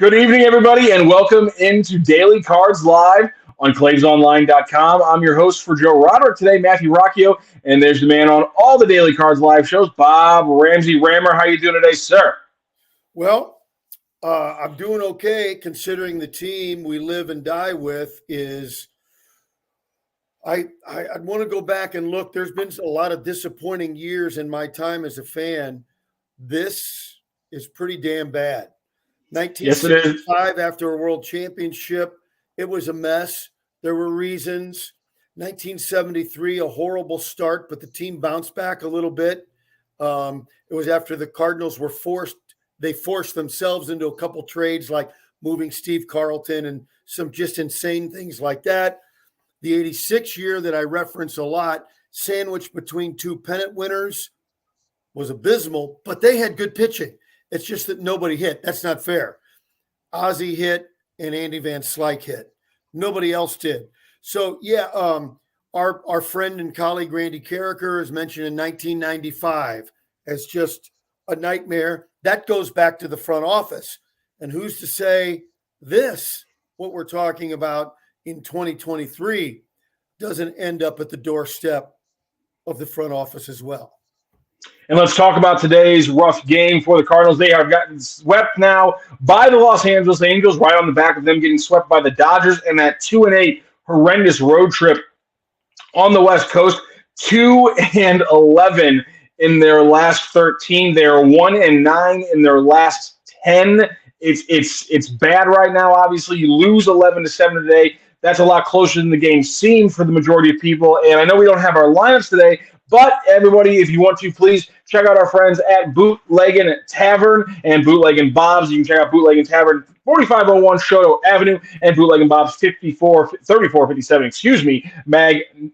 Good evening, everybody, and welcome into Daily Cards Live on ClavesOnline.com. I'm your host for Joe Roderick today, Matthew Rocchio, and there's the man on all the Daily Cards Live shows, Bob Ramsey Rammer. How you doing today, sir? Well, I'm doing okay considering the team we live and die with is. I'd want to go back and look. There's been a lot of disappointing years in my time as a fan. This is pretty damn bad. Yes, it is. 1965, after a world championship, it was a mess. There were reasons. 1973, a horrible start, but the team bounced back a little bit. It was after the Cardinals were forced themselves into a couple trades, like moving Steve Carlton and some just insane things like that. The 86 year that I reference a lot, sandwiched between two pennant winners, was abysmal, but they had good pitching. It's just that nobody hit. That's not fair. Ozzie hit and Andy Van Slyke hit. Nobody else did. So, yeah, our friend and colleague Randy Carricker is mentioned in 1995 as just a nightmare. That goes back to the front office. And who's to say this, what we're talking about in 2023, doesn't end up at the doorstep of the front office as well? And let's talk about today's rough game for the Cardinals. They have gotten swept now by the Los Angeles Angels, right on the back of them getting swept by the Dodgers, and that 2-8 horrendous road trip on the West Coast. 2-11 in their last 13. They are 1-9 in their last 10. It's bad right now. Obviously, you lose 11-7 today. That's a lot closer than the game seemed for the majority of people. And I know we don't have our lineups today, but everybody, if you want to, please check out our friends at Bootleggin' Tavern and Bootleggin' Bob's. You can check out Bootleggin' Tavern, 4501 Shoto Avenue, and Bootleggin' Bob's, 3457,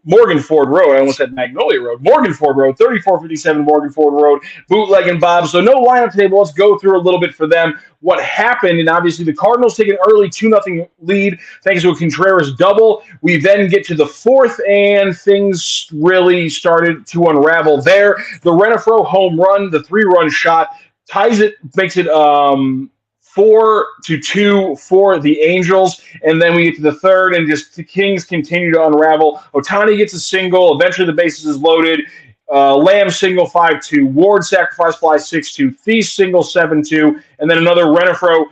Morgan Ford Road. I almost said Magnolia Road. Morgan Ford Road, 3457 Morgan Ford Road, Bootleggin' Bob's. So no lineup today, but let's go through a little bit for them. What happened, and obviously the Cardinals take an early 2-0 lead thanks to a Contreras double. We then get to the fourth, and things really started to unravel there. The Renfroe home run, the 3-run shot, ties it, makes it 4-2 for the Angels. And then we get to the third, and just the Kings continue to unravel. Ohtani gets a single. Eventually the bases is loaded. Lamb single 5-2, Ward sacrifice fly 6-2, Thies single 7-2, and then another Renfroe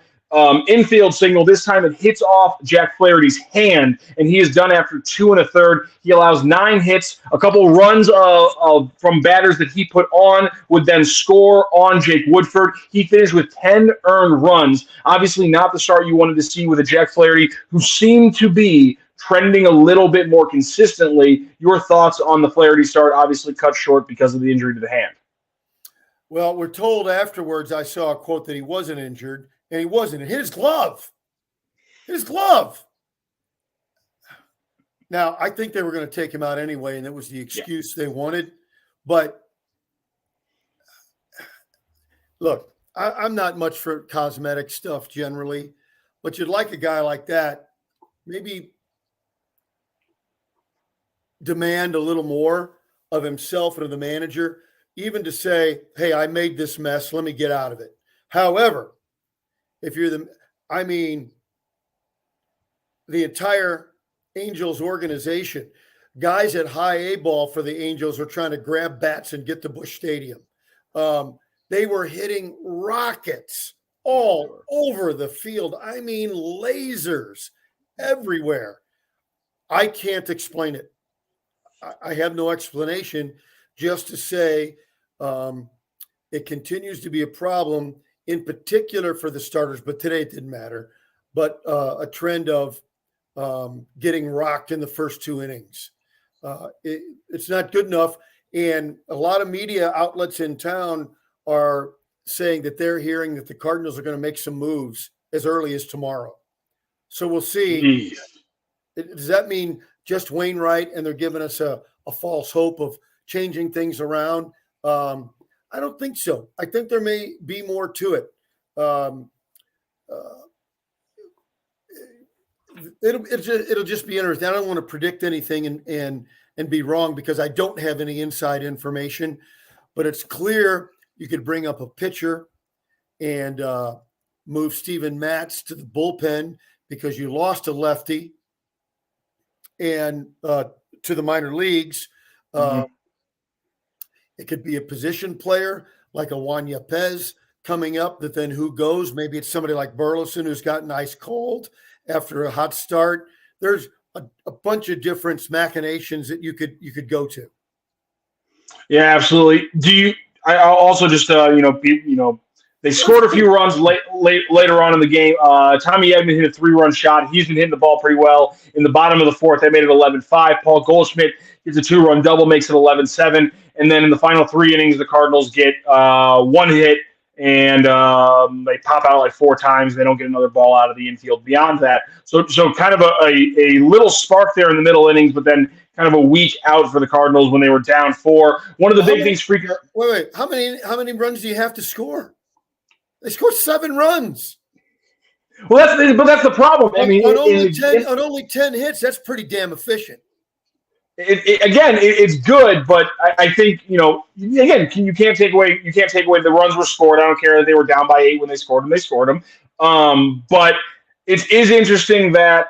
infield single. This time it hits off Jack Flaherty's hand, and he is done after 2 1/3. He allows 9 hits. A couple runs from batters that he put on would then score on Jake Woodford. He finished with 10 earned runs. Obviously not the start you wanted to see with a Jack Flaherty who seemed to be trending a little bit more consistently. Your thoughts on the Flaherty start, obviously cut short because of the injury to the hand? Well, we're told afterwards, I saw a quote that he wasn't injured, and he wasn't. His glove. Now, I think they were going to take him out anyway, and that was the excuse they wanted. But look, I'm not much for cosmetic stuff generally, but you'd like a guy like that, maybe demand a little more of himself and of the manager, even to say, hey, I made this mess, let me get out of it. However, if you're the entire Angels organization, guys at high A ball for the Angels are trying to grab bats and get to Busch Stadium. They were hitting rockets all over the field. I mean, lasers everywhere. I can't explain it. I have no explanation, just to say it continues to be a problem, in particular for the starters, but today it didn't matter, but a trend of getting rocked in the first 2 innings. It's not good enough, and a lot of media outlets in town are saying that they're hearing that the Cardinals are going to make some moves as early as tomorrow. So we'll see. Does that mean just Wainwright and they're giving us a false hope of changing things around? I don't think so. I think there may be more to it. It'll just be interesting. I don't want to predict anything and be wrong because I don't have any inside information, but it's clear you could bring up a pitcher and move Steven Matz to the bullpen because you lost a lefty and to the minor leagues. It could be a position player like a Juan Yepez coming up, that then who goes? Maybe it's somebody like Burleson who's gotten ice cold after a hot start. There's a bunch of different machinations that you could go to. Yeah, absolutely. I'll also just they scored a few runs later on in the game. Tommy Edman hit a 3-run shot. He's been hitting the ball pretty well. In the bottom of the fourth, they made it 11-5. Paul Goldschmidt gets a 2-run double, makes it 11-7. And then in the final 3 innings, the Cardinals get 1 hit, and they pop out like 4 times. They don't get another ball out of the infield beyond that. So kind of a little spark there in the middle innings, but then kind of a week out for the Cardinals when they were down 4. One of the big things freaking out. Wait. How many runs do you have to score? They scored 7 runs. Well, that's the problem. I mean, on only 10 hits, that's pretty damn efficient. It's good, but I think again, you can't take away the runs were scored. I don't care that they were down by 8 when they scored them. They scored them. But it is interesting that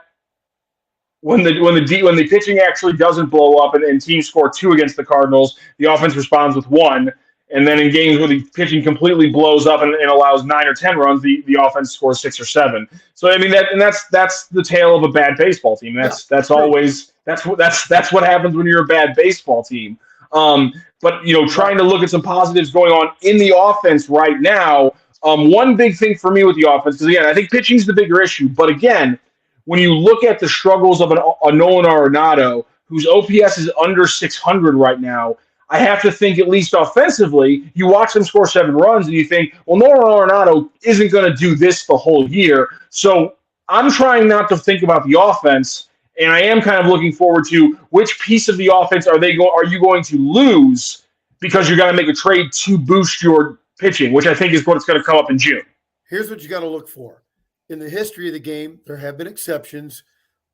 when the pitching actually doesn't blow up and teams score 2 against the Cardinals, the offense responds with 1. And then in games where the pitching completely blows up and allows 9 or 10 runs, the offense scores 6 or 7. So I mean that's the tale of a bad baseball team. That's what happens when you're a bad baseball team. But trying to look at some positives going on in the offense right now. One big thing for me with the offense, because again, I think pitching is the bigger issue. But again, when you look at the struggles of a Nolan Arenado, whose OPS is under 600 right now, I have to think, at least offensively, you watch them score 7 runs and you think, well, Nolan Arenado isn't going to do this the whole year. So I'm trying not to think about the offense, and I am kind of looking forward to which piece of the offense are you going to lose because you're going to make a trade to boost your pitching, which I think is what's going to come up in June. Here's what you got to look for. In the history of the game, there have been exceptions,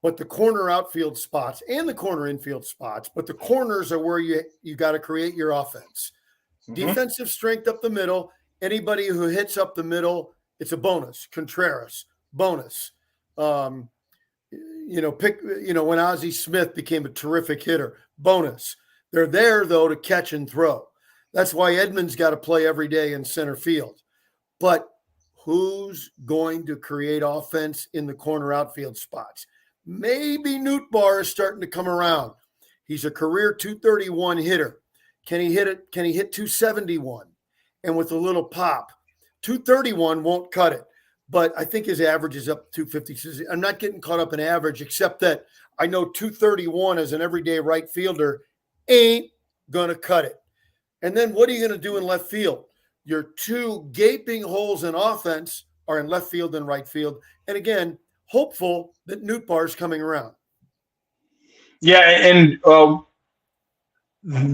but the corner outfield spots and the corner infield spots, but the corners are where you got to create your offense. Mm-hmm. Defensive strength up the middle. Anybody who hits up the middle, it's a bonus. Contreras, bonus. When Ozzie Smith became a terrific hitter, bonus. They're there, though, to catch and throw. That's why Edman's got to play every day in center field. But who's going to create offense in the corner outfield spots? Maybe Nootbaar is starting to come around. He's a career 231 hitter. Can he hit it? Can he hit 271? And with a little pop, 231 won't cut it. But I think his average is up 250. I'm not getting caught up in average, except that I know 231 as an everyday right fielder ain't going to cut it. And then what are you going to do in left field? Your 2 gaping holes in offense are in left field and right field. And again, hopeful that Nootbaar is coming around. Yeah, and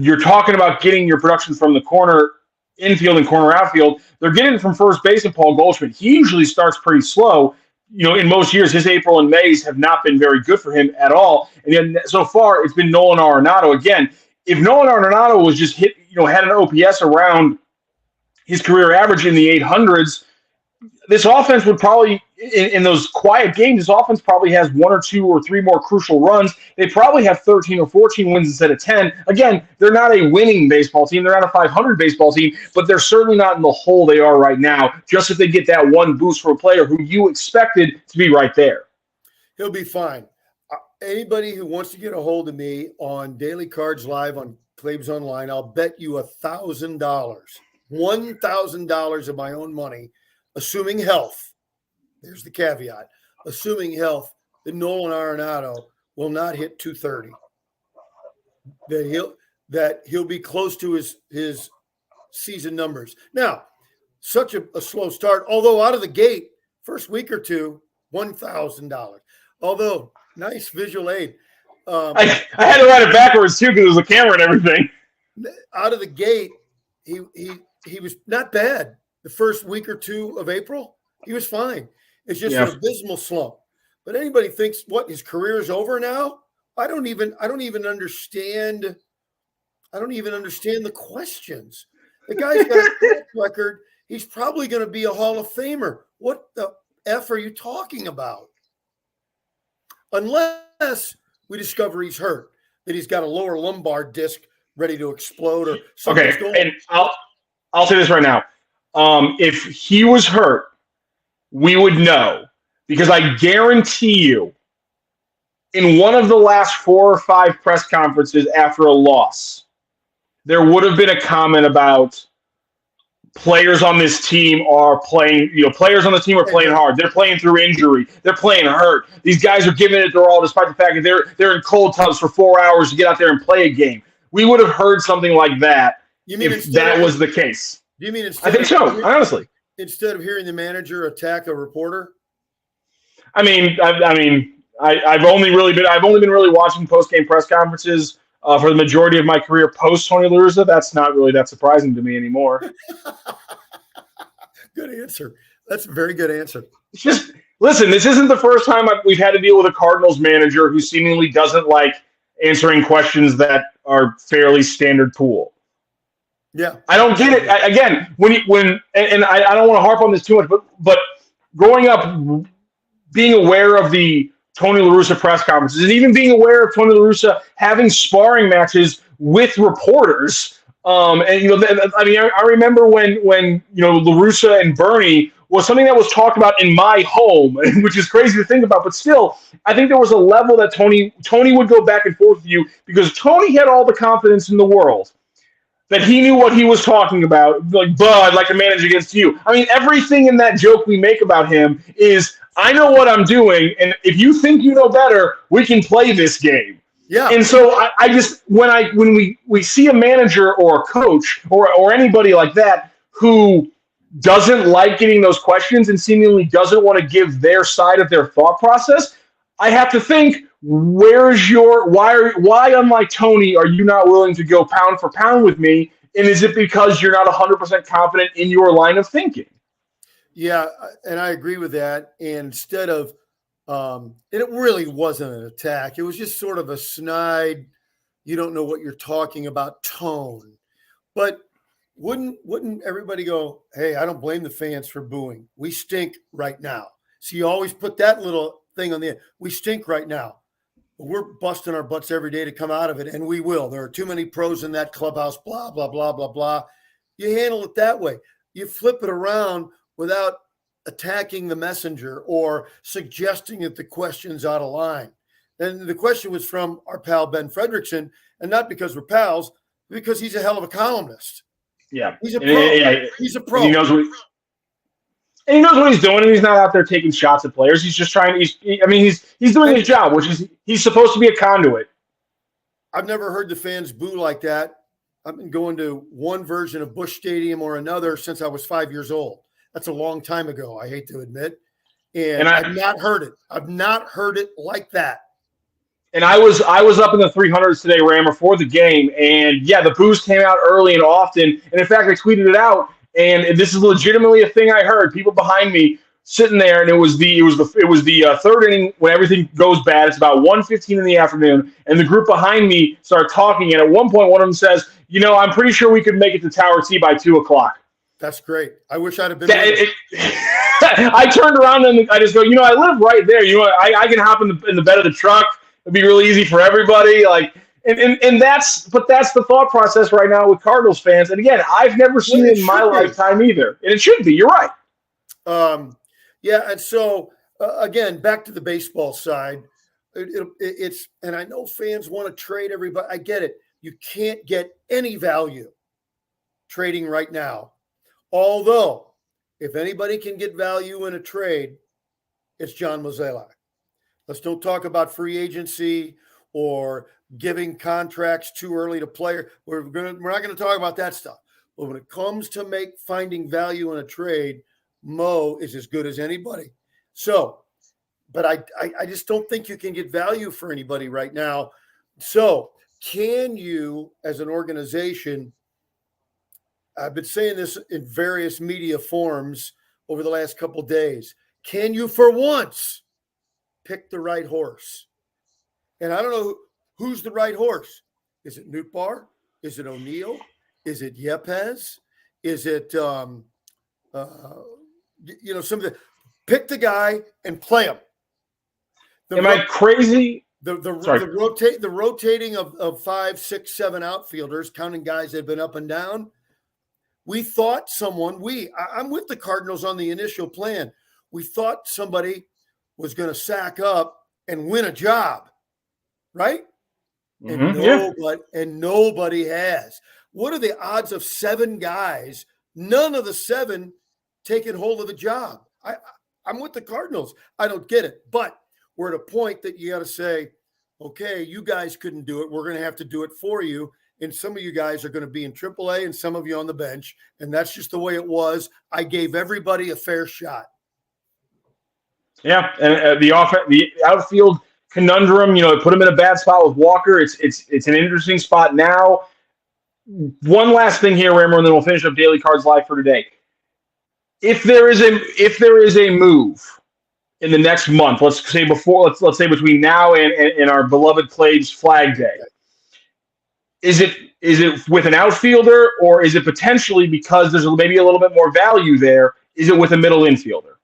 you're talking about getting your production from the corner infield and corner outfield. They're getting it from first base and Paul Goldschmidt. He usually starts pretty slow. In most years, his April and Mays have not been very good for him at all. And then so far, it's been Nolan Arenado. Again, if Nolan Arenado was just had an OPS around his career average in the 800s, this offense would probably, in those quiet games, this offense probably has 1 or 2 or 3 more crucial runs. They probably have 13 or 14 wins instead of 10. Again, they're not a winning baseball team. They're not a 500 baseball team, but they're certainly not in the hole they are right now, just if they get that one boost for a player who you expected to be right there. He'll be fine. Anybody who wants to get a hold of me on Daily Cards Live on Claves Online, I'll bet you $1,000, $1,000 of my own money, assuming health. There's the caveat. Assuming health, that Nolan Arenado will not hit 230. That he'll be close to his season numbers. Now, such a slow start, although out of the gate, first week or two, $1,000. Although, nice visual aid. I had to write it backwards too because there was a camera and everything. Out of the gate, he was not bad. The first week or two of April, he was fine. It's just an abysmal slump. But anybody thinks his career is over now? I don't even understand. I don't even understand the questions. The guy's got a track record. He's probably going to be a Hall of Famer. What the F are you talking about? Unless we discover he's hurt, that he's got a lower lumbar disc ready to explode or something's Okay, going and I'll say this right now. If he was hurt, we would know because I guarantee you, in one of the last 4 or 5 press conferences after a loss, there would have been a comment about players on this team are playing, players on the team are playing hard. They're playing through injury. They're playing hurt. These guys are giving it their all despite the fact that they're in cold tubs for 4 hours to get out there and play a game. We would have heard something like that if that was the case. Do you mean I think so, honestly. Instead of hearing the manager attack a reporter? I've only been really watching post-game press conferences for the majority of my career post Tony La Russa. That's not really that surprising to me anymore. Good answer. That's a very good answer. It's just listen. This isn't the first time we've had to deal with a Cardinals manager who seemingly doesn't like answering questions that are fairly standard pool. Yeah, I don't get it. I don't want to harp on this too much, but growing up, being aware of the Tony La Russa press conferences and even being aware of Tony La Russa having sparring matches with reporters. I remember when La Russa and Bernie was something that was talked about in my home, which is crazy to think about. But still, I think there was a level that Tony would go back and forth with you because Tony had all the confidence in the world that he knew what he was talking about, like Bud, like a manager against you. I mean, everything in that joke we make about him is, I know what I'm doing, and if you think you know better, we can play this game. Yeah. And so I just when we see a manager or a coach or anybody like that who doesn't like getting those questions and seemingly doesn't want to give their side of their thought process, I have to think, why unlike Tony are you not willing to go pound for pound with me? And is it because you're not 100% confident in your line of thinking? Yeah, and I agree with that. And instead of and it really wasn't an attack. It was just sort of a snide, you don't know what you're talking about tone. But wouldn't everybody go, hey, I don't blame the fans for booing. We stink right now. So you always put that little thing on the end. We stink right now. We're busting our butts every day to come out of it, and we will. There are too many pros in that clubhouse, blah, blah, blah, blah, blah. You handle it that way. You flip it around without attacking the messenger or suggesting that the question's out of line. And the question was from our pal Ben Fredrickson, and not because we're pals, because he's a hell of a columnist. Yeah. He's a pro. Yeah. He's a pro. And he knows what he's doing, and he's not out there taking shots at players. He's just trying. He's doing his job, which is he's supposed to be a conduit. I've never heard the fans boo like that. I've been going to one version of Busch Stadium or another since I was 5 years old. That's a long time ago, I hate to admit. And I've not heard it. I've not heard it like that. And I was up in the 300s today, Rammer, for the game, and yeah, the boos came out early and often. And in fact, I tweeted it out. And this is legitimately a thing I heard. People behind me sitting there, and it was the third inning when everything goes bad. It's about 1:15 in the afternoon, and the group behind me start talking. And at one point, one of them says, "I'm pretty sure we could make it to Tower T by 2:00." That's great. I wish I'd have been. I turned around and I just go, I live right there. I can hop in the bed of the truck. It'd be really easy for everybody. And that's the thought process right now with Cardinals fans. And again, I've never seen it in my lifetime either. And it should be. You're right. Yeah. And so again, back to the baseball side, it's and I know fans want to trade everybody. I get it. You can't get any value trading right now. Although, if anybody can get value in a trade, it's John Mozeliak. Let's don't talk about free agency or giving contracts too early to players. We're not going to talk about that stuff. But when it comes to finding value in a trade, Mo is as good as anybody. So, but I just don't think you can get value for anybody right now. So, can you, as an organization, I've been saying this in various media forms over the last couple of days, can you for once pick the right horse? And I don't know who's the right horse. Is it Nootbaar? Is it O'Neill? Is it Yepes? Is it some of the Pick the guy and play him. Am I crazy? The rotating of 5, 6, 7 outfielders, counting guys that have been up and down. We thought I'm with the Cardinals on the initial plan. We thought somebody was going to sack up and win a job, right? And nobody has. What are the odds of 7 guys, none of the 7 taking hold of the job? I'm with the Cardinals. I don't get it. But we're at a point that you got to say, okay, you guys couldn't do it. We're going to have to do it for you. And some of you guys are going to be in AAA and some of you on the bench. And that's just the way it was. I gave everybody a fair shot. Yeah, and the outfield conundrum, put him in a bad spot with Walker. It's an interesting spot now. One last thing here, Rammer, and then we'll finish up Daily Cards Live for today. If there is a move in the next month, let's say between now and our beloved Claves Flag Day, is it with an outfielder, or is it potentially, because there's maybe a little bit more value there, is it with a middle infielder?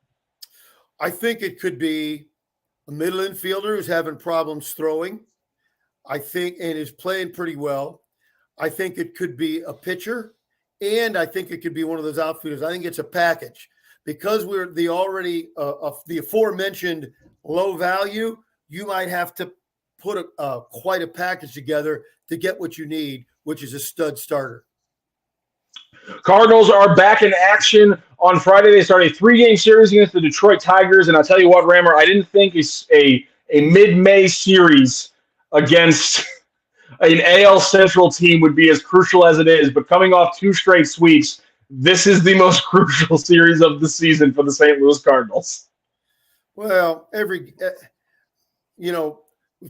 I think it could be a middle infielder who's having problems throwing, and is playing pretty well. I think it could be a pitcher, and I think it could be one of those outfielders. I think it's a package. Because we're the aforementioned low value, you might have to put quite a package together to get what you need, which is a stud starter. Cardinals are back in action on Friday. They start a 3-game series against the Detroit Tigers, and I'll tell you what, Rammer, I didn't think a mid-May series against an AL Central team would be as crucial as it is, but coming off 2 straight sweeps, this is the most crucial series of the season for the St. Louis Cardinals. Well, we've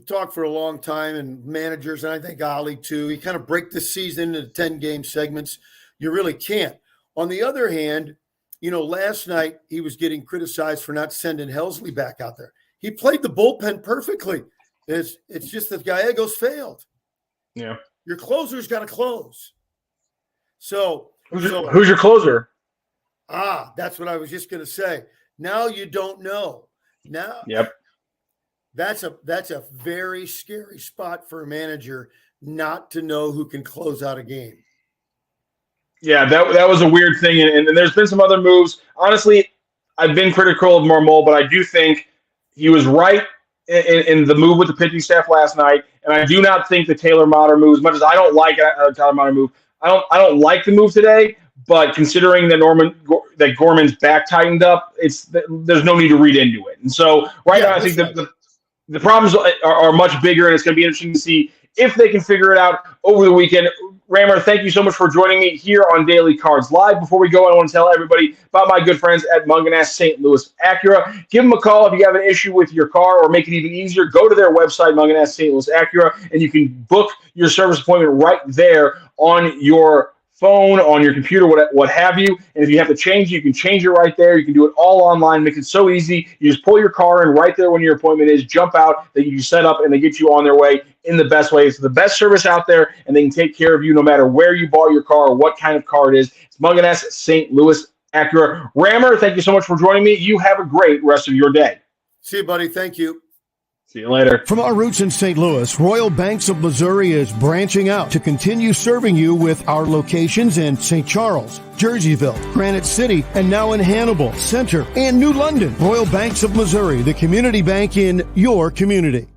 talked for a long time, and managers, and I think Ollie too, you kind of break the season into 10-game segments. You really can't. On the other hand, last night he was getting criticized for not sending Helsley back out there. He played the bullpen perfectly. It's just that Gallegos failed. Yeah. Your closer's got to close. So who's your closer? That's what I was just going to say. Now you don't know. Now, yep. That's a very scary spot for a manager not to know who can close out a game. Yeah, that was a weird thing, and there's been some other moves. Honestly, I've been critical of Marmol, but I do think he was right in the move with the pitching staff last night, and I do not think the Taylor Motter move, as much as I don't like a Taylor Motter move, I don't like the move today. But considering that Gorman's back tightened up, there's no need to read into it. And so now, I think the problems are much bigger, and it's going to be interesting to see if they can figure it out over the weekend. Rammer, thank you so much for joining me here on Daily Cards Live. Before we go, I want to tell everybody about my good friends at Munganess St. Louis Acura. Give them a call if you have an issue with your car, or make it even easier. Go to their website, Munganess St. Louis Acura, and you can book your service appointment right there on your phone, on your computer, what have you. And if you have to change it, you can change it right there. You can do it all online. Makes it so easy. You just pull your car in right there when your appointment is, jump out, that you set up, and they get you on their way in the best way. It's the best service out there, and they can take care of you no matter where you bought your car or what kind of car it is. It's Munganess St. Louis Acura. Rammer, thank you so much for joining me. You have a great rest of your day. See you, buddy. Thank you. See you later. From our roots in St. Louis, Royal Banks of Missouri is branching out to continue serving you with our locations in St. Charles, Jerseyville, Granite City, and now in Hannibal, Center, and New London. Royal Banks of Missouri, the community bank in your community.